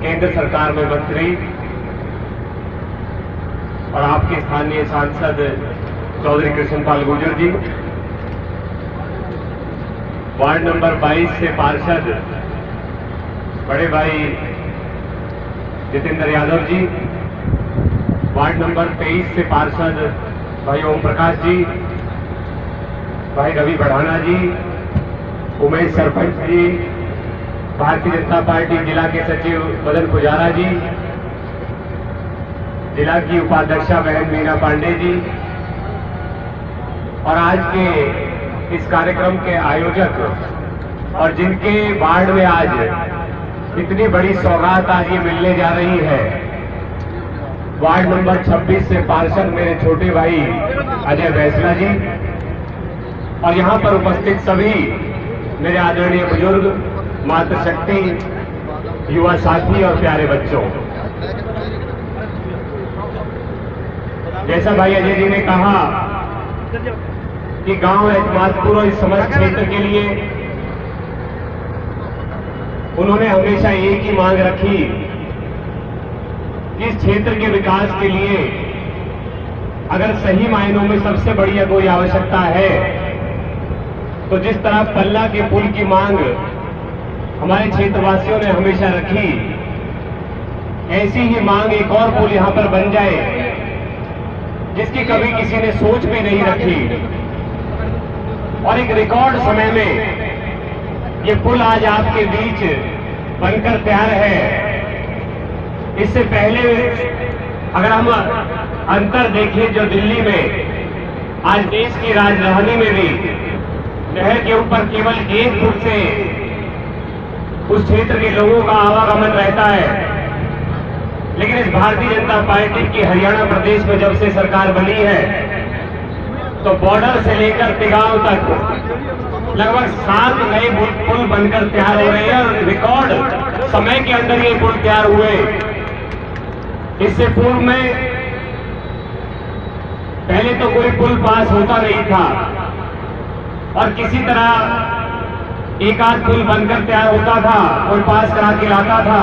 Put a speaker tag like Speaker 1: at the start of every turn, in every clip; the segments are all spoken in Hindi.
Speaker 1: केंद्र सरकार में मंत्री और आपके स्थानीय सांसद चौधरी कृष्णपाल गुर्जर जी, वार्ड नंबर 22 से पार्षद बड़े भाई जितेंद्र यादव जी, वार्ड नंबर 23 से पार्षद भाई ओम प्रकाश जी, भाई रवि बढ़ाना जी, उमेश सरपंच जी, भारतीय जनता पार्टी जिला के सचिव मदन पुजारा जी, जिला की उपाध्यक्षा बहन मीना पांडे जी और आज के इस कार्यक्रम के आयोजक और जिनके वार्ड में आज इतनी बड़ी सौगात आज ये मिलने जा रही है, वार्ड नंबर 26 से पार्षद मेरे छोटे भाई अजय बैसला जी और यहां पर उपस्थित सभी मेरे आदरणीय बुजुर्ग, मातृशक्ति, युवा साथी और प्यारे बच्चों। जैसा भाई अजय जी ने कहा कि गांव एतमादपुर और इस समस्त क्षेत्र के लिए उन्होंने हमेशा एक ही मांग रखी कि इस क्षेत्र के विकास के लिए अगर सही मायनों में सबसे बढ़िया कोई आवश्यकता है तो जिस तरह पल्ला के पुल की मांग हमारे क्षेत्रवासियों ने हमेशा रखी, ऐसी ही मांग एक और पुल यहां पर बन जाए जिसकी कभी किसी ने सोच भी नहीं रखी और एक रिकॉर्ड समय में ये पुल आज आपके बीच बनकर तैयार है। इससे पहले अगर हम अंतर देखें जो दिल्ली में आज देश की राजधानी में भी नहर के ऊपर केवल 1 फुट से उस क्षेत्र के लोगों का आवागमन रहता है, लेकिन इस भारतीय जनता पार्टी की हरियाणा प्रदेश में जब से सरकार बनी है तो बॉर्डर से लेकर तिगांव तक लगभग 7 नए पुल बनकर तैयार हो रहे हैं और रिकॉर्ड समय के अंदर ये पुल तैयार हुए। इससे पूर्व में पहले तो कोई पुल पास होता नहीं था और किसी तरह एक आध पुल बनकर तैयार होता था, कोई पास करा के लाता था।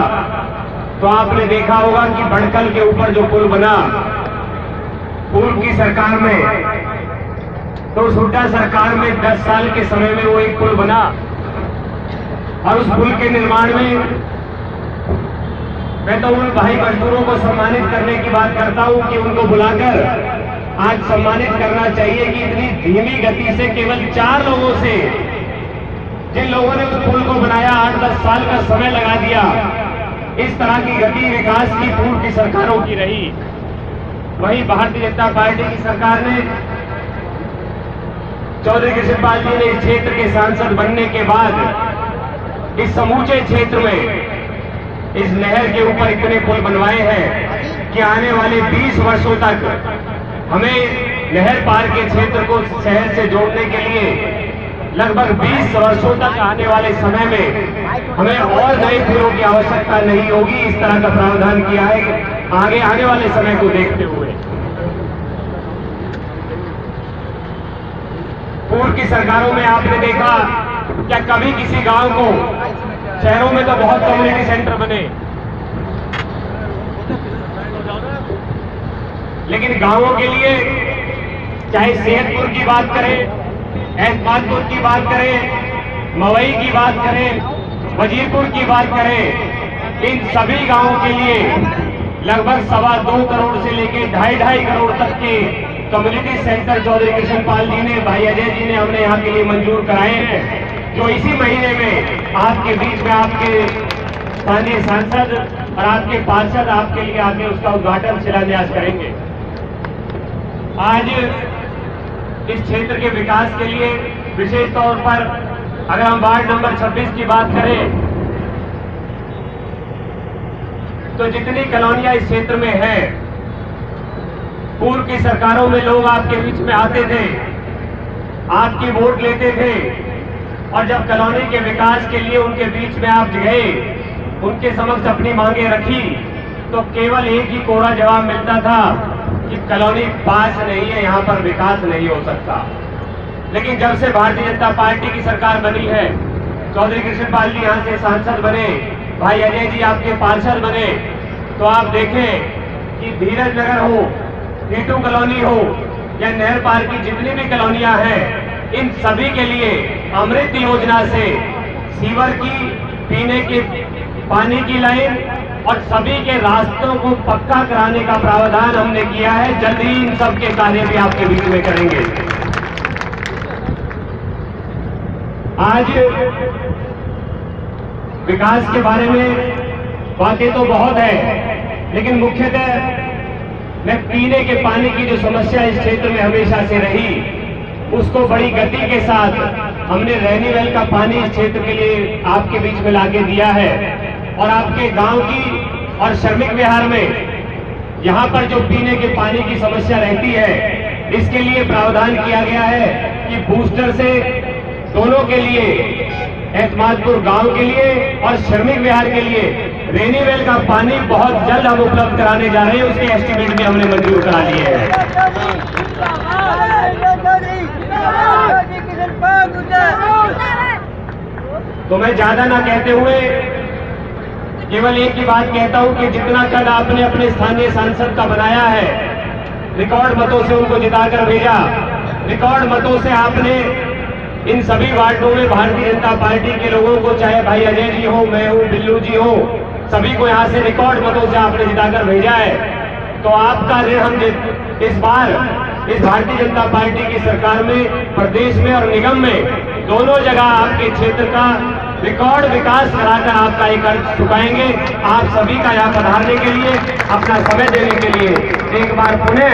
Speaker 1: तो आपने देखा होगा कि बड़कल के ऊपर जो पुल बना पूर्व की सरकार में, तो उस हुड्डा सरकार में 10 साल के समय में वो एक पुल बना और उस पुल के निर्माण में मैं तो उन भाई मजदूरों को सम्मानित करने की बात करता हूं कि उनको बुलाकर आज सम्मानित करना चाहिए कि इतनी धीमी गति से केवल 4 लोगों से जिन लोगों ने उस पुल को बनाया 8-10 साल का समय लगा दिया। इस तरह की गति विकास की पूर्व की सरकारों की रही। वही भारतीय जनता पार्टी की सरकार ने चौधरी कृष्णपाल जी ने इस क्षेत्र के सांसद बनने के बाद इस समूचे क्षेत्र में इस नहर के ऊपर इतने पुल बनवाए हैं कि आने वाले 20 वर्षों तक हमें नहर पार के क्षेत्र को शहर से जोड़ने के लिए लगभग 20 वर्षों तक आने वाले समय में हमें और नए पुलों की आवश्यकता नहीं होगी। इस तरह का प्रावधान किया है आगे आने वाले समय को देखते हुए। पूर्व की सरकारों में आपने देखा क्या कभी किसी गांव को, शहरों में तो बहुत कम्युनिटी सेंटर बने, लेकिन गांवों के लिए चाहे सेहतपुर की बात करें, एतमादपुर की बात करें, मवई की बात करें, वजीरपुर की बात करें, इन सभी गांवों के लिए लगभग 2.25 करोड़ से लेकर 2.5 करोड़ तक के कम्युनिटी सेंटर चौधरी कृष्णपाल जी ने, भाई अजय जी ने हमने यहाँ के लिए मंजूर कराए हैं, जो इसी महीने में आपके बीच में आपके स्थानीय सांसद और आपके पार्षद आपके लिए आके उसका उद्घाटन शिलान्यास करेंगे। आज इस क्षेत्र के विकास के लिए विशेष तौर पर अगर हम वार्ड नंबर 26 की बात करें तो जितनी कॉलोनियां इस क्षेत्र में है, पूर्व की सरकारों में लोग आपके बीच में आते थे, आपकी वोट लेते थे और जब कॉलोनी के विकास के लिए उनके बीच में आप गए, उनके समक्ष अपनी मांगे रखी तो केवल एक ही कोरा जवाब मिलता था कि कॉलोनी पास नहीं है, यहां पर विकास नहीं हो सकता। लेकिन जब से भारतीय जनता पार्टी की सरकार बनी है, चौधरी कृष्णपाल जी यहां से सांसद बने, भाई अजय जी आपके पार्षद बने तो आप देखें कि धीरज नगर हो, टीटू कॉलोनी हो या नहर पार की जितनी भी कॉलोनियां हैं, इन सभी के लिए अमृत योजना से सीवर की, पीने के पानी की लाइन और सभी के रास्तों को पक्का कराने का प्रावधान हमने किया है। जल्द ही इन सब के कार्य भी आपके बीच में करेंगे। आज विकास के बारे में बातें तो बहुत है, लेकिन मुख्यतः मैं पीने के पानी की जो समस्या इस क्षेत्र में हमेशा से रही, उसको बड़ी गति के साथ हमने रैनीवेल का पानी इस क्षेत्र के लिए आपके बीच में लाके दिया है। और आपके गांव की और श्रमिक विहार में यहाँ पर जो पीने के पानी की समस्या रहती है, इसके लिए प्रावधान किया गया है कि बूस्टर से दोनों के लिए, एतमादपुर गांव के लिए और श्रमिक विहार के लिए रेनीवेल का पानी बहुत जल्द हम उपलब्ध कराने जा रहे हैं। उसके एस्टीमेट भी हमने मंजूर करा लिए हैं। तो मैं ज्यादा ना कहते हुए केवल एक ही बात कहता हूं कि जितना कद आपने अपने स्थानीय सांसद का बनाया है, रिकॉर्ड मतों से उनको जिताकर भेजा, रिकॉर्ड मतों से आपने इन सभी वार्डों में भारतीय जनता पार्टी के लोगों को, चाहे भाई अजय जी हो, मैं हूं, बिल्लू जी हो, सभी को यहां से रिकॉर्ड मतों से आपने जिताकर भेजा है। तो आपका ऋण हम इस बार इस भारतीय जनता पार्टी की सरकार में, प्रदेश में और निगम में दोनों जगह आपके क्षेत्र का रिकॉर्ड विकास कराकर आपका एक कर्ज चुकाएंगे। आप सभी का यहाँ पधारने के लिए, अपना समय देने के लिए एक बार पुनः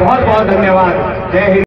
Speaker 1: बहुत बहुत धन्यवाद। जय हिंद।